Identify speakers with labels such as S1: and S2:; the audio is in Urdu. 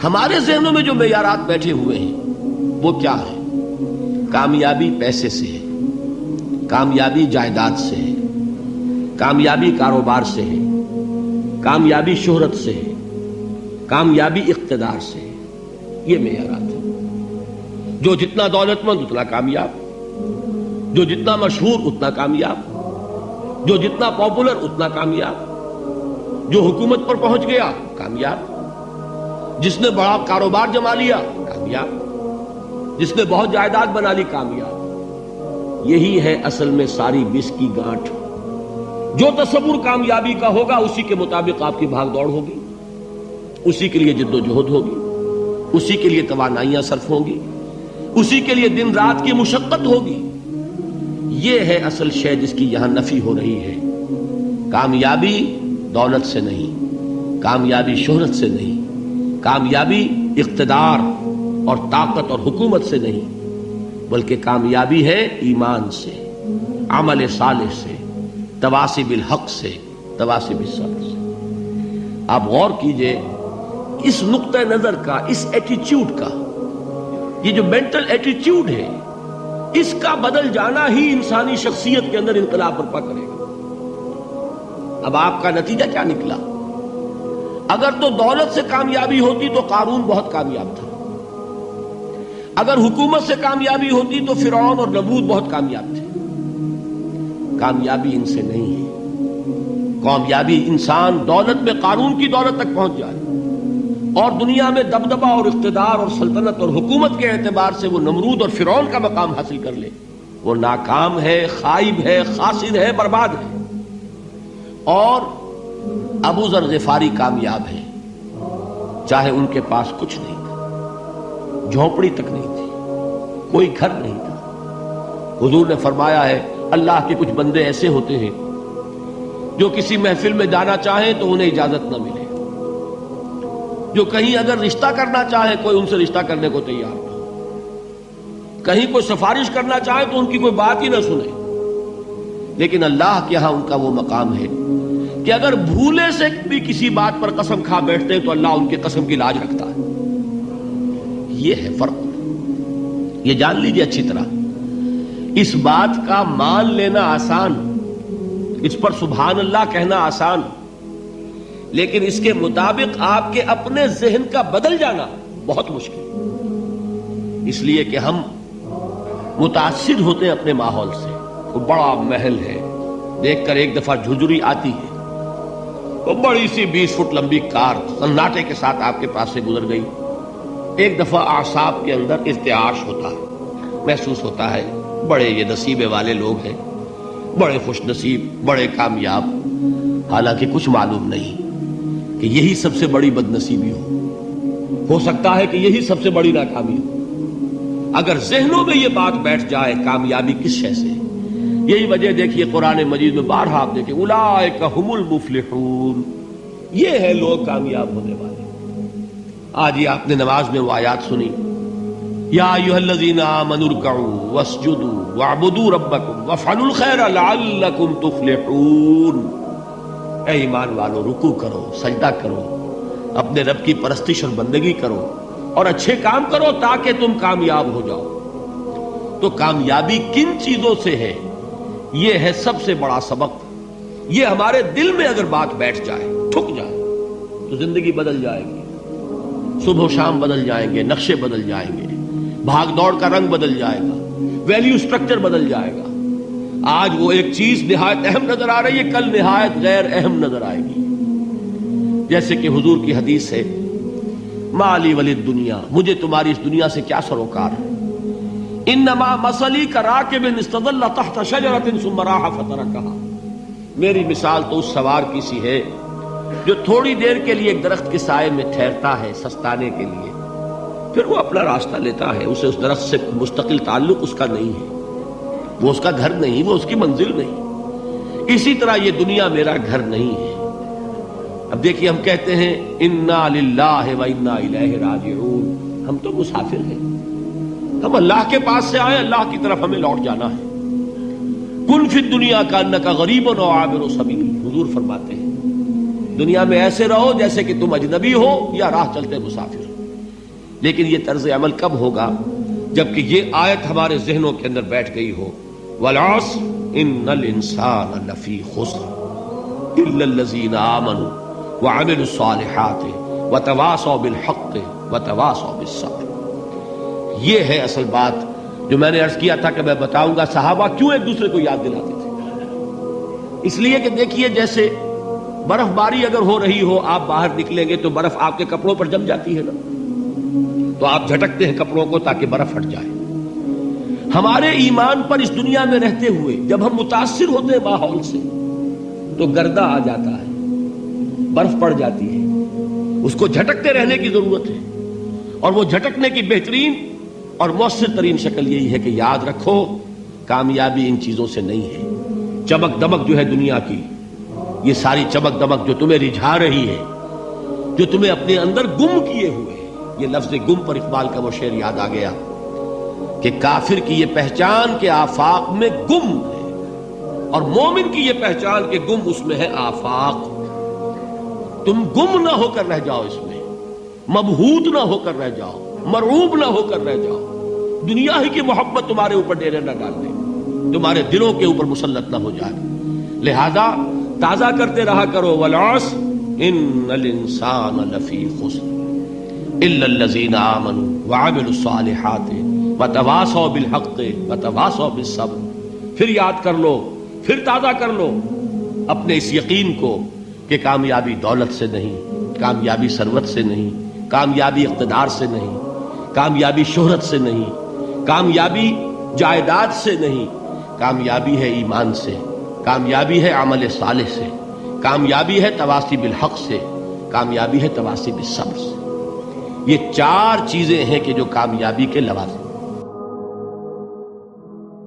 S1: ہمارے ذہنوں میں جو معیارات بیٹھے ہوئے ہیں وہ کیا ہے؟ کامیابی پیسے سے ہے، کامیابی جائیداد سے ہے، کامیابی کاروبار سے ہے، کامیابی شہرت سے ہے، کامیابی اقتدار سے ہے. یہ معیارات ہیں. جو جتنا دولت مند اتنا کامیاب، جو جتنا مشہور اتنا کامیاب، جو جتنا پاپولر اتنا کامیاب، جو حکومت پر پہنچ گیا کامیاب، جس نے بڑا کاروبار جما لیا کامیاب، جس نے بہت جائیداد بنا لی کامیاب. یہی ہے اصل میں ساری بس کی گانٹھ. جو تصور کامیابی کا ہوگا اسی کے مطابق آپ کی بھاگ دوڑ ہوگی، اسی کے لیے جد و جہد ہوگی، اسی کے لیے توانائیاں صرف ہوں گی، اسی کے لیے دن رات کی مشقت ہوگی. یہ ہے اصل شے جس کی یہاں نفی ہو رہی ہے. کامیابی دولت سے نہیں، کامیابی شہرت سے نہیں، کامیابی اقتدار اور طاقت اور حکومت سے نہیں، بلکہ کامیابی ہے ایمان سے، عمل صالح سے، تواصی بالحق سے، تواصی بالصبر سے. آپ غور کیجئے اس نقطہ نظر کا، اس ایٹیچیوڈ کا، یہ جو مینٹل ایٹیچیوڈ ہے اس کا بدل جانا ہی انسانی شخصیت کے اندر انقلاب برپا کرے گا. اب آپ کا نتیجہ کیا نکلا؟ اگر تو دولت سے کامیابی ہوتی تو قارون بہت کامیاب تھا، اگر حکومت سے کامیابی ہوتی تو فرعون اور نمرود بہت کامیاب تھے. کامیابی ان سے نہیں ہے. کامیابی انسان دولت میں قارون کی دولت تک پہنچ جائے اور دنیا میں دبدبہ اور اقتدار اور سلطنت اور حکومت کے اعتبار سے وہ نمرود اور فرعون کا مقام حاصل کر لے، وہ ناکام ہے، خائب ہے، خاسر ہے، برباد ہے. اور ابو ذر غفاری کامیاب ہے، چاہے ان کے پاس کچھ نہیں تھا، جھونپڑی تک نہیں تھی، کوئی گھر نہیں تھا. حضور نے فرمایا ہے اللہ کے کچھ بندے ایسے ہوتے ہیں جو کسی محفل میں جانا چاہیں تو انہیں اجازت نہ ملے، جو کہیں اگر رشتہ کرنا چاہے کوئی ان سے رشتہ کرنے کو تیار نہ ہو، کہیں کوئی سفارش کرنا چاہے تو ان کی کوئی بات ہی نہ سنے. لیکن اللہ کے ہاں ان کا وہ مقام ہے کہ اگر بھولے سے بھی کسی بات پر قسم کھا بیٹھتے ہیں تو اللہ ان کے قسم کی لاج رکھتا ہے. یہ ہے فرق. یہ جان لیجیے اچھی طرح. اس بات کا مان لینا آسان، اس پر سبحان اللہ کہنا آسان، لیکن اس کے مطابق آپ کے اپنے ذہن کا بدل جانا بہت مشکل. اس لیے کہ ہم متاثر ہوتے ہیں اپنے ماحول سے. وہ بڑا محل ہے، دیکھ کر ایک دفعہ جھجری آتی ہے، وہ بڑی سی 20 فٹ لمبی کار سناٹے کے ساتھ آپ کے پاس سے گزر گئی. ایک دفعہ اعصاب کے اندر ارتعاش ہوتا ہے، محسوس ہوتا ہے بڑے یہ نصیبے والے لوگ ہیں، بڑے خوش نصیب، بڑے کامیاب. حالانکہ کچھ معلوم نہیں کہ یہی سب سے بڑی بد نصیبی ہو سکتا ہے کہ یہی سب سے بڑی ناکامی ہو. اگر ذہنوں میں یہ بات بیٹھ جائے کامیابی کس شے سے. یہی وجہ دیکھیے قرآن مجید میں بارہا آپ دیکھیں اولئک هم المفلحون، یہ ہے لوگ کامیاب ہونے والے. آج یہ آپ نے نماز میں وہ آیات سنی، یا ایھا الذین آمنوا ارکعوا واسجدوا واعبدوا ربکم وافعلوا الخیر لعلکم تفلحون. اے ایمان والو، رکوع کرو، سجدہ کرو، اپنے رب کی پرستش اور بندگی کرو اور اچھے کام کرو تاکہ تم کامیاب ہو جاؤ. تو کامیابی کن چیزوں سے ہے؟ یہ ہے سب سے بڑا سبق. یہ ہمارے دل میں اگر بات بیٹھ جائے، ٹھک جائے، تو زندگی بدل جائے گی. صبح و شام بدل جائیں گے، نقشے بدل جائیں گے، بھاگ دوڑ کا رنگ بدل جائے گا، ویلیو سٹرکچر بدل جائے گا. آج وہ ایک چیز نہایت اہم نظر آ رہی ہے، کل نہایت غیر اہم نظر آئے گی. جیسے کہ حضور کی حدیث ہے مالی ولی الدنیا، مجھے تمہاری اس دنیا سے کیا سروکار ہے. انما مثلی کراکب استظل تحت شجرۃ ثم راح فترکها، میری مثال تو اس سوار کی سی ہے جو تھوڑی دیر کے لیے ایک درخت کے سائے میں ٹھہرتا ہے سستانے کے لیے، پھر وہ اپنا راستہ لیتا ہے. اسے اس درخت سے مستقل تعلق اس کا نہیں ہے، وہ اس کا گھر نہیں، وہ اس کی منزل نہیں. اسی طرح یہ دنیا میرا گھر نہیں ہے. اب دیکھیے ہم کہتے ہیں انا للہ و انا الیہ راجعون، ہم تو مسافر ہیں، ہم اللہ کے پاس سے آئے، اللہ کی طرف ہمیں لوٹ جانا ہے. کن فی الدنیا کانک غریب و عابر سبیل، حضور فرماتے ہیں دنیا میں ایسے رہو جیسے کہ تم اجنبی ہو یا راہ چلتے مسافر ہو. لیکن یہ طرز عمل کب ہوگا؟ جبکہ یہ آیت ہمارے ذہنوں کے اندر بیٹھ گئی ہو. والعصر ان الانسان لفی خسر الا الذین آمنوا وعملوا الصالحات وتواصوا بالحق وتواصوا بالصبر. یہ ہے اصل بات جو میں نے عرض کیا تھا کہ میں بتاؤں گا صحابہ کیوں ایک دوسرے کو یاد دلاتے تھے. اس لیے کہ دیکھیے جیسے برف باری اگر ہو رہی ہو، آپ باہر نکلیں گے تو برف آپ کے کپڑوں پر جم جاتی ہے نا، تو آپ جھٹکتے ہیں کپڑوں کو تاکہ برف ہٹ جائے. ہمارے ایمان پر اس دنیا میں رہتے ہوئے جب ہم متاثر ہوتے ہیں ماحول سے تو گردہ آ جاتا ہے، برف پڑ جاتی ہے، اس کو جھٹکتے رہنے کی ضرورت ہے. اور وہ جھٹکنے کی بہترین اور مؤثر ترین شکل یہی ہے کہ یاد رکھو کامیابی ان چیزوں سے نہیں ہے. چمک دمک جو ہے دنیا کی، یہ ساری چمک دمک جو تمہیں رجھا رہی ہے، جو تمہیں اپنے اندر گم کیے ہوئے، یہ لفظ گم پر اقبال کا وہ شعر یاد آ گیا کہ کافر کی یہ پہچان کے آفاق میں گم ہے، اور مومن کی یہ پہچان کے گم اس میں ہے آفاق. تم گم نہ ہو کر رہ جاؤ، اس میں مبہوت نہ ہو کر رہ جاؤ، مرعوب نہ ہو کر رہ جاؤ. دنیا ہی کی محبت تمہارے اوپر ڈیرے نہ ڈال دے، تمہارے دلوں کے اوپر مسلط نہ ہو جائے. لہذا تازہ کرتے رہا کرو والعصر ان الانسان لفی خسر الا الذین آمنوا وعملوا الصالحات وتواصوا بالحق وتواصوا بالصبر. پھر یاد کر لو، پھر تازہ کر لو اپنے اس یقین کو کہ کامیابی دولت سے نہیں، کامیابی ثروت سے نہیں، کامیابی اقتدار سے نہیں، کامیابی شہرت سے نہیں، کامیابی جائیداد سے نہیں، کامیابی ہے ایمان سے، کامیابی ہے عمل صالح سے، کامیابی ہے تواصی بالحق سے، کامیابی ہے تواصی بالصبر سے. یہ چار چیزیں ہیں کہ جو کامیابی کے لوازم